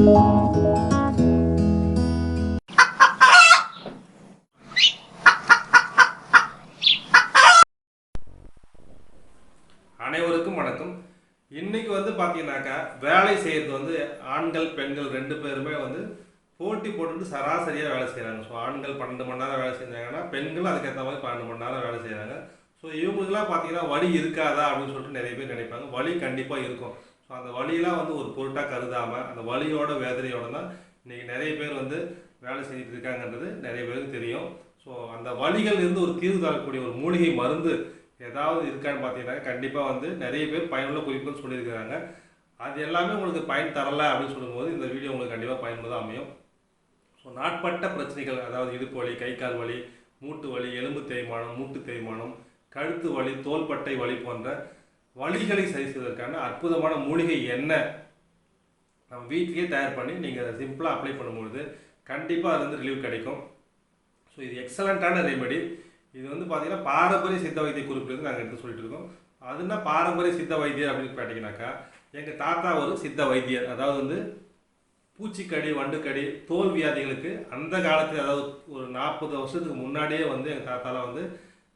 அனைவருக்கும் வணக்கம். இன்னைக்கு பார்த்தீங்கன்னாக்கா வேலை செய்கிறது ஆண்கள் பெண்கள் ரெண்டு பேருமே போட்டி போட்டுட்டு சராசரியாக வேலை செய்கிறாங்க. ஸோ ஆண்கள் 12 மணி நேரம் வேலை செஞ்சாங்கன்னா பெண்கள் அதுக்கேற்ற மாதிரி 12 மணி நேரம் வேலை செய்கிறாங்க. ஸோ இவங்களுக்குலாம் பார்த்தீங்கன்னா வலி இருக்காதா அப்படின்னு சொல்லிட்டு நிறைய பேர் நினைப்பாங்க. வலி கண்டிப்பாக இருக்கும். ஸோ அந்த வலியெல்லாம் ஒரு பொருட்டாக கருதாமல் அந்த வலியோட வேதனையோட தான் இன்றைக்கி நிறைய பேர் வேலை செஞ்சுட்டு இருக்காங்கன்றது நிறைய பேருக்கு தெரியும். ஸோ அந்த வலிகள் இருந்து ஒரு தீர்வு தரக்கூடிய ஒரு மூலிகை மருந்து ஏதாவது இருக்கான்னு பார்த்தீங்கன்னா கண்டிப்பாக நிறைய பேர் பயனுள்ள குறிப்புகள் சொல்லியிருக்கிறாங்க. அது எல்லாமே உங்களுக்கு பயன் தரலை அப்படின்னு சொல்லும்போது இந்த வீடியோ உங்களுக்கு கண்டிப்பாக பயனுள்ளதாக அமையும். ஸோ நாட்பட்ட பிரச்சனைகள், அதாவது இடுப்பு வலி, கை கால் வலி, மூட்டு வலி, எலும்பு தேய்மானம், மூட்டு தேய்மானம், கழுத்து வலி, தோள்பட்டை வலி போன்ற வலிகளை சரி செய்வதற்கான அற்புதமான மூலிகை என்ன நம்ம வீட்டிலேயே தயார் பண்ணி நீங்கள் சிம்பிளாக அப்ளை பண்ணும்பொழுது கண்டிப்பாக அது ரிலீவ் கிடைக்கும். ஸோ இது எக்ஸலண்ட்டான ரெமெடி. இது பார்த்தீங்கன்னா பாரம்பரிய சித்த வைத்திய குறிப்பிலிருந்து நாங்கள் எடுத்து சொல்லிட்டு இருக்கோம். அதுனா பாரம்பரிய சித்த வைத்தியர் அப்படின்னு கேட்டிங்கனாக்கா எங்கள் தாத்தா ஒரு சித்த வைத்தியர். அதாவது பூச்சிக்கடி, வண்டுக்கடி, தோல் வியாதிகளுக்கு அந்த காலத்தில், அதாவது ஒரு 40 வருஷத்துக்கு முன்னாடியே எங்கள் தாத்தாலாம்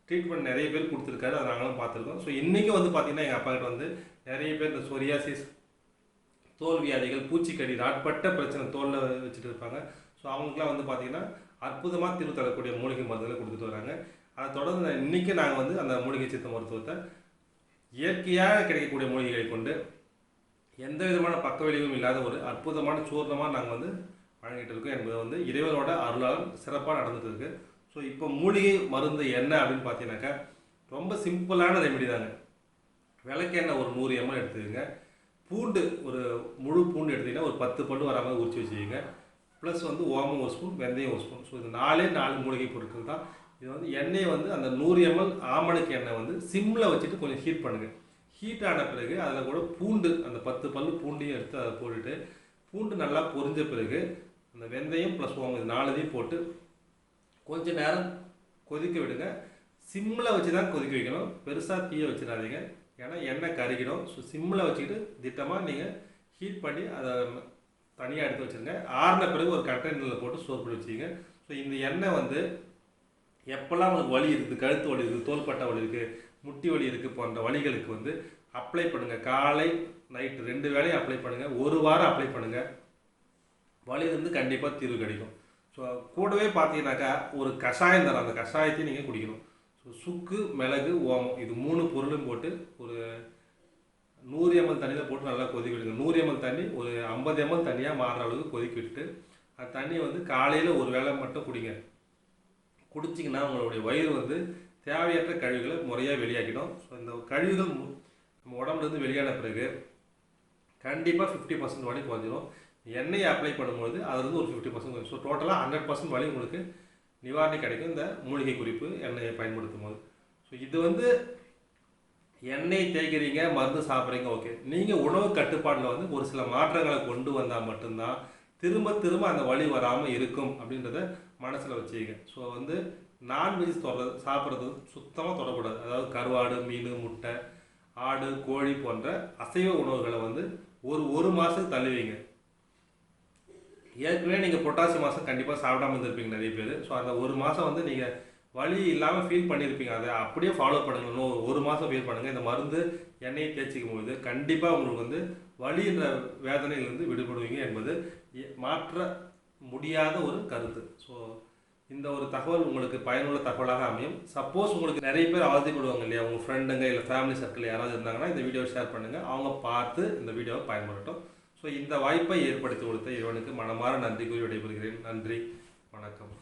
ட்ரீட்மெண்ட் நிறைய பேர் கொடுத்துருக்காரு. அதை நாங்களும் பார்த்துருக்கோம். ஸோ இன்றைக்கி பார்த்தீங்கன்னா எங்கள் அப்பா கிட்ட நிறைய பேர் இந்த சொரியாசிஸ், தோல் வியாதிகள், பூச்சிக்கடி, நாட்பட்ட பிரச்சனை தோலில் வச்சுட்டு இருப்பாங்க. ஸோ அவங்களுக்குலாம் பார்த்தீங்கன்னா அற்புதமாக தீர்வு தரக்கூடிய மூலிகை மருந்துகளை கொடுத்துட்டு வராங்க. அதை தொடர்ந்து இன்றைக்கி நாங்கள் அந்த மூலிகை சித்த மருத்துவத்தை இயற்கையாக கிடைக்கக்கூடிய மூலிகைகளை கொண்டு எந்த விதமான பக்க விளைவும் இல்லாத ஒரு அற்புதமான சூர்ணமாக நாங்கள் வழங்கிட்டு இருக்கோம் என்பது இறைவனோட அருளால் சிறப்பாக நடந்துட்டு இருக்கு. ஸோ இப்போ மூலிகை மருந்து என்ன அப்படின்னு பார்த்தீங்கன்னாக்கா ரொம்ப சிம்பிளான ரெமெடி தாங்க. விளக்கெண்ணெய் ஒரு 100 ml எடுத்துக்கோங்க. பூண்டு ஒரு முழு பூண்டு எடுத்திங்கன்னா ஒரு 10 பல்லு வர மாதிரி உரிச்சு வச்சுக்கோங்க. ப்ளஸ் ஓமம் 1 ஸ்பூன், வெந்தயம் 1 ஸ்பூன். ஸோ இது 4 மூலிகை பொருட்கள் தான். இது எண்ணெய் அந்த 100 ml ஆமணக்கு எண்ணெய் சிம்மில் வச்சுட்டு கொஞ்சம் ஹீட் பண்ணுங்கள். ஹீட் ஆன பிறகு அதில் கூட பூண்டு, அந்த 10 பல்லு பூண்டையும் எடுத்து அதை போட்டுட்டு பூண்டு நல்லா பொரிஞ்ச பிறகு அந்த வெந்தயம் ப்ளஸ் ஓமம் இது 4 போட்டு கொஞ்சம் நேரம் கொதிக்க விடுங்க. சிம்மில் வச்சு தான் கொதிக்க வைக்கணும். பெருசாக தீயை வச்சிடாதீங்க, ஏன்னா எண்ணெய் கருகிடும். ஸோ சிம்மில் வச்சுக்கிட்டு திட்டமாக நீங்கள் ஹீட் பண்ணி அதை தனியாக எடுத்து வச்சுருங்க. ஆறின பிறகு ஒரு கண்டெய்னரில் போட்டு ஸ்டோர் பண்ணி வச்சுக்கோங்க. ஸோ இந்த எண்ணெய் எப்போல்லாம் உங்களுக்கு வலி இருக்குது, கழுத்து வலி இருக்குது, தோள்பட்டை வலி இருக்குது, முட்டி வலி இருக்குது போன்ற வலிகளுக்கு அப்ளை பண்ணுங்கள். காலை நைட்டு 2 வேளையும் அப்ளை பண்ணுங்கள். 1 வாரம் அப்ளை பண்ணுங்கள். வலி கண்டிப்பாக தீர்வு கிடைக்கும். ஸோ கூடவே பார்த்தீங்கன்னாக்கா ஒரு கஷாயம் தரும். அந்த கஷாயத்தையும் நீங்கள் குடிக்கணும். ஸோ சுக்கு, மிளகு, ஓமம் இது 3 பொருளும் போட்டு ஒரு 100 ml தண்ணியில் போட்டு நல்லா கொதிக்க விடுங்க. 100 ml தண்ணி ஒரு 50 ml தண்ணியாக மாறுற அளவுக்கு கொதிக்க விட்டு அந்த தண்ணி காலையில் ஒரு வேளை மட்டும் குடிங்க. குடிச்சிங்கன்னா உங்களுடைய வயிறு தேவையற்ற கழிவுகளை முறையாக வெளியாக்கிடும். ஸோ இந்த கழிவுகள் நம்ம உடம்புலேருந்து வெளியான பிறகு கண்டிப்பாக 50% வலி குறைஞ்சிடும். எண்ணெயை அப்ளை பண்ணும்போது அதுலேருந்து ஒரு 50%. ஸோ டோட்டலாக 100% வலி உங்களுக்கு நிவாரணி கிடைக்கும் இந்த மூலிகை குறிப்பு எண்ணெயை பயன்படுத்தும் போது. ஸோ இது எண்ணெய் தேய்க்கிறீங்க, மருந்து சாப்பிட்றீங்க, ஓகே. நீங்கள் உணவு கட்டுப்பாட்டில் ஒரு சில மாற்றங்களை கொண்டு வந்தால் மட்டும்தான் திரும்ப திரும்ப அந்த வலி வராமல் இருக்கும் அப்படின்றத மனசில் வச்சுக்க. ஸோ நான்வெஜ் சாப்பிட்றது சுத்தமாக தொடக்கூடாது. அதாவது கருவாடு, மீன், முட்டை, ஆடு, கோழி போன்ற அசைவ உணவுகளை ஒரு மாதத்துக்கு தள்ளுவீங்க. ஏற்கனவே நீங்கள் புரட்டாசி மாதம் கண்டிப்பாக சாப்பிடாம இருந்திருப்பீங்க நிறைய பேர். ஸோ அந்த ஒரு மாதம் நீங்கள் வலி இல்லாமல் ஃபீல் பண்ணியிருப்பீங்க. அதை அப்படியே ஃபாலோ பண்ணுங்க. இன்னும் ஒரு மாதம் ஃபீல் பண்ணுங்கள். இந்த மருந்து எண்ணெயை தேய்ச்சிக்கும் போது கண்டிப்பாக உங்களுக்கு வலின்ற வேதனையிலிருந்து விடுபடுவீங்க என்பது மாற்ற முடியாத ஒரு கருத்து. ஸோ இந்த ஒரு தகவல் உங்களுக்கு பயனுள்ள தகவலாக அமையும். சப்போஸ் உங்களுக்கு நிறைய பேர் அவதிப்படுவாங்க இல்லையா, உங்கள் ஃப்ரெண்டுங்க இல்லை ஃபேமிலி சர்க்கிள் யாராவது இருந்தாங்கன்னா இந்த வீடியோவை ஷேர் பண்ணுங்கள். அவங்க பார்த்து இந்த வீடியோவை பயன்படுத்தட்டும். ஸோ இந்த வாய்ப்பை ஏற்படுத்தி கொடுத்த இறைவனுக்கு மனமாற நன்றி கூறி விடைபெறுகிறேன். நன்றி, வணக்கம்.